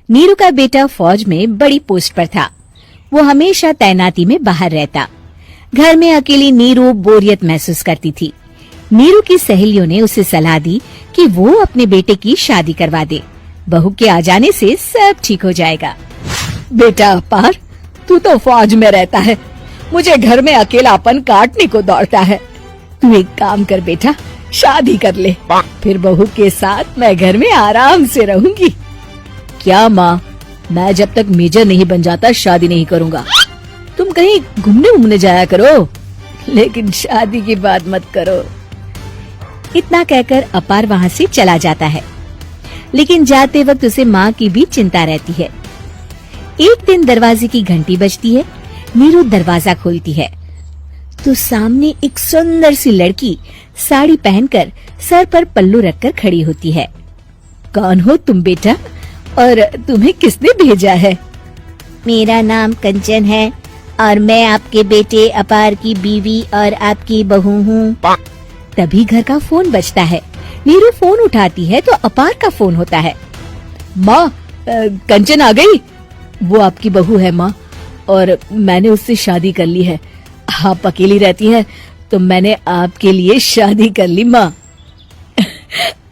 नीरू का बेटा फौज में बड़ी पोस्ट पर था। वो हमेशा तैनाती में बाहर रहता। घर में अकेली नीरू बोरियत महसूस करती थी। नीरू की सहेलियों ने उसे सलाह दी कि वो अपने बेटे की शादी करवा दे। बहू के आ जाने से सब ठीक हो जाएगा। बेटा अपार, तू तो फौज में रहता है, मुझे घर में अकेलापन काटने को दौड़ता है। तू एक काम कर बेटा, शादी कर ले, फिर बहू के साथ मैं घर में आराम से रहूंगी। क्या माँ, मैं जब तक मेजर नहीं बन जाता शादी नहीं करूँगा। तुम कहीं घूमने जाया करो, लेकिन शादी की बात मत करो। इतना कहकर अपार वहाँ से चला जाता है, लेकिन जाते वक्त उसे माँ की भी चिंता रहती है। एक दिन दरवाजे की घंटी बजती है। नीरू दरवाजा खोलती है तो सामने एक सुंदर सी लड़की साड़ी पहनकर सर पर पल्लू रखकर खड़ी होती है। कौन हो तुम बेटा, और तुम्हें किसने भेजा है? मेरा नाम कंचन है और मैं आपके बेटे अपार की बीवी और आपकी बहू हूँ। तभी घर का फोन बजता है। नीरू फोन उठाती है तो अपार का फोन होता है। माँ, कंचन आ गई। वो आपकी बहू है माँ, और मैंने उससे शादी कर ली है। आप अकेली रहती हैं तो मैंने आपके लिए शादी कर ली माँ।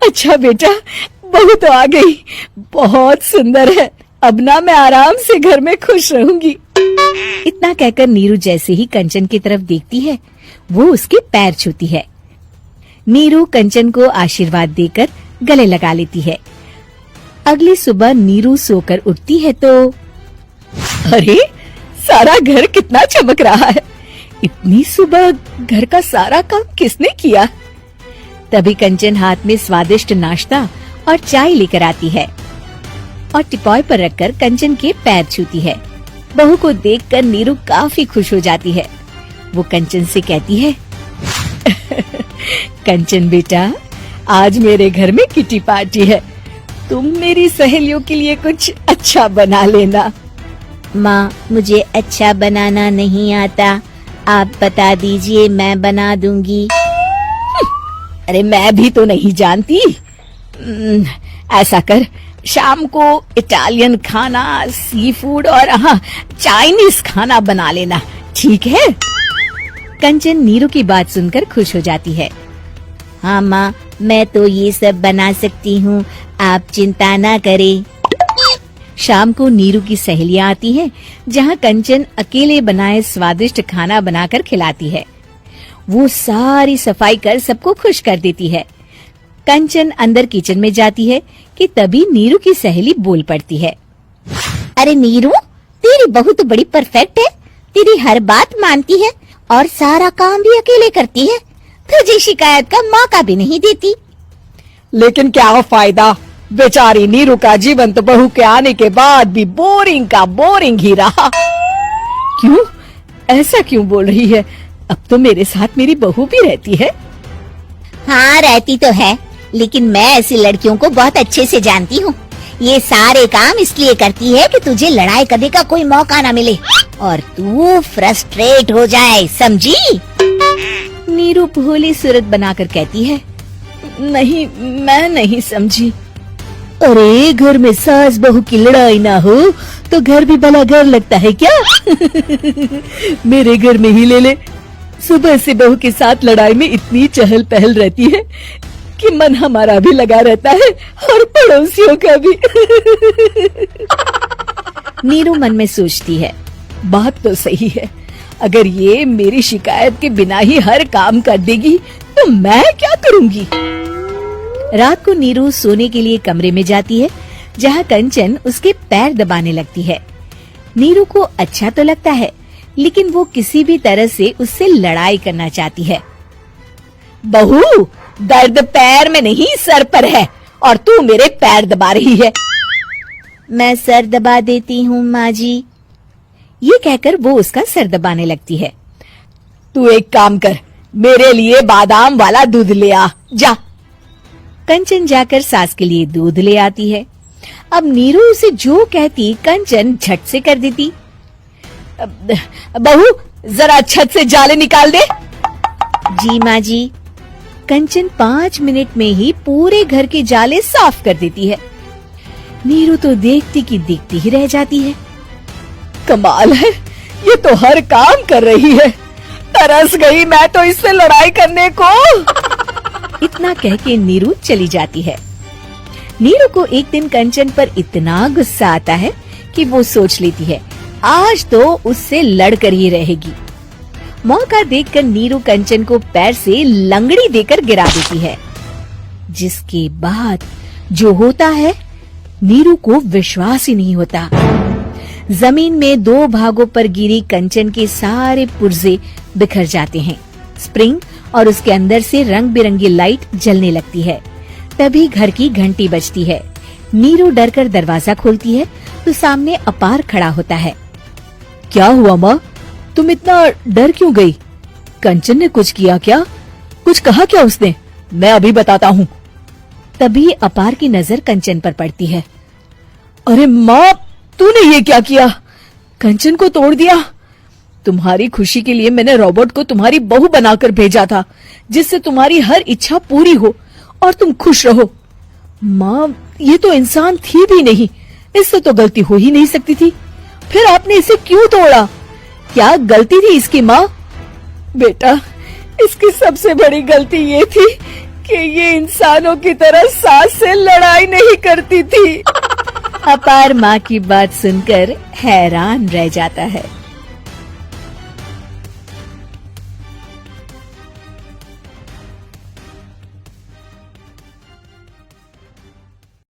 अच्छा बेटा, बहू तो आ गई, बहुत सुंदर है। अब ना मैं आराम से घर में खुश रहूंगी। इतना कहकर नीरू जैसे ही कंचन की तरफ देखती है, वो उसके पैर छूती है। नीरू कंचन को आशीर्वाद देकर गले लगा लेती है। अगली सुबह नीरू सोकर उठती है तो अरे, सारा घर कितना चमक रहा है। इतनी सुबह घर का सारा काम किसने किया? तभी कंचन हाथ में स्वादिष्ट नाश्ता और चाय लेकर आती है और टिपॉय पर रखकर कंचन के पैर छूती है। बहू को देखकर नीरू काफी खुश हो जाती है। वो कंचन से कहती है, कंचन बेटा, आज मेरे घर में किटी पार्टी है। तुम मेरी सहेलियों के लिए कुछ अच्छा बना लेना। माँ, मुझे अच्छा बनाना नहीं आता, आप बता दीजिए, मैं बना दूंगी। अरे मैं भी तो नहीं जानती। ऐसा कर, शाम को इटालियन खाना, सी फूड और हाँ, चाइनीज खाना बना लेना, ठीक है? कंचन नीरू की बात सुनकर खुश हो जाती है। हाँ माँ, मैं तो ये सब बना सकती हूँ, आप चिंता ना करें। शाम को नीरू की सहेलियां आती हैं, जहाँ कंचन अकेले बनाए स्वादिष्ट खाना बनाकर खिलाती है। वो सारी सफाई कर सबको खुश कर देती है। कंचन अंदर किचन में जाती है कि तभी नीरू की सहेली बोल पड़ती है। अरे नीरू, तेरी बहू तो बड़ी परफेक्ट है, तेरी हर बात मानती है और सारा काम भी अकेले करती है, तुझे शिकायत का मौका भी नहीं देती। लेकिन क्या फायदा, बेचारी नीरू का जीवन तो बहू के आने के बाद भी बोरिंग का बोरिंग ही रहा। क्यों, ऐसा क्यों बोल रही है? अब तो मेरे साथ मेरी बहू भी रहती है। हाँ, रहती तो है, लेकिन मैं ऐसी लड़कियों को बहुत अच्छे से जानती हूँ। ये सारे काम इसलिए करती है कि तुझे लड़ाई करने का कोई मौका ना मिले और तू फ्रस्ट्रेट हो जाए, समझी? नीरू भोली सूरत बनाकर कहती है, नहीं, मैं नहीं समझी। अरे, घर में सास बहू की लड़ाई ना हो तो घर भी भला घर लगता है क्या? मेरे घर में ही ले। सुबह से बहू के साथ लड़ाई में इतनी चहल पहल रहती है कि मन हमारा भी लगा रहता है और पड़ोसियों का भी। नीरू मन में सोचती है, बात तो सही है। अगर ये मेरी शिकायत के बिना ही हर काम कर देगी तो मैं क्या करूंगी? रात को नीरू सोने के लिए कमरे में जाती है, जहाँ कंचन उसके पैर दबाने लगती है। नीरू को अच्छा तो लगता है, लेकिन वो किसी भी तरह से उससे लड़ाई करना चाहती है। बहू, दर्द पैर में नहीं सर पर है और तू मेरे पैर दबा रही है। मैं सर दबा देती हूँ माँ जी। ये कहकर वो उसका सर दबाने लगती है। तू एक काम कर, मेरे लिए बादाम वाला दूध ले आ, जा। कंचन जाकर सास के लिए दूध ले आती है। अब नीरू उसे जो कहती कंचन झट से कर देती। बहू, जरा छत से जाले निकाल दे। जी माँ जी। कंचन 5 मिनट में ही पूरे घर के जाले साफ कर देती है। नीरू तो देखती की देखती ही रह जाती है। कमाल है, ये तो हर काम कर रही है। तरस गई मैं तो इससे लड़ाई करने को। इतना कह के नीरू चली जाती है। नीरू को एक दिन कंचन पर इतना गुस्सा आता है कि वो सोच लेती है आज तो उससे लड़कर ही रहेगी। मौका देखकर नीरू कंचन को पैर से लंगड़ी देकर गिरा देती है, जिसके बाद जो होता है नीरू को विश्वास ही नहीं होता। जमीन में 2 भागों पर गिरी कंचन के सारे पुर्जे बिखर जाते हैं। स्प्रिंग और उसके अंदर से रंग बिरंगी लाइट जलने लगती है। तभी घर की घंटी बजती है। नीरू डरकर दरवाजा खोलती है तो सामने अपार खड़ा होता है। क्या हुआ माँ, तुम इतना डर क्यों गई? कंचन ने कुछ किया क्या? कुछ कहा क्या उसने? मैं अभी बताता हूँ। तभी अपार की नजर कंचन पर पड़ती है। अरे माँ, तूने ये क्या किया? कंचन को तोड़ दिया। तुम्हारी खुशी के लिए मैंने रॉबर्ट को तुम्हारी बहू बनाकर भेजा था, जिससे तुम्हारी हर इच्छा पूरी हो और तुम खुश रहो। माँ, ये तो इंसान थी भी नहीं, इससे तो गलती हो ही नहीं सकती थी। फिर आपने इसे क्यों तोड़ा? क्या गलती थी इसकी माँ? बेटा, इसकी सबसे बड़ी गलती ये थी कि ये इंसानों की तरह सास से लड़ाई नहीं करती थी। अपार माँ की बात सुनकर हैरान रह जाता है।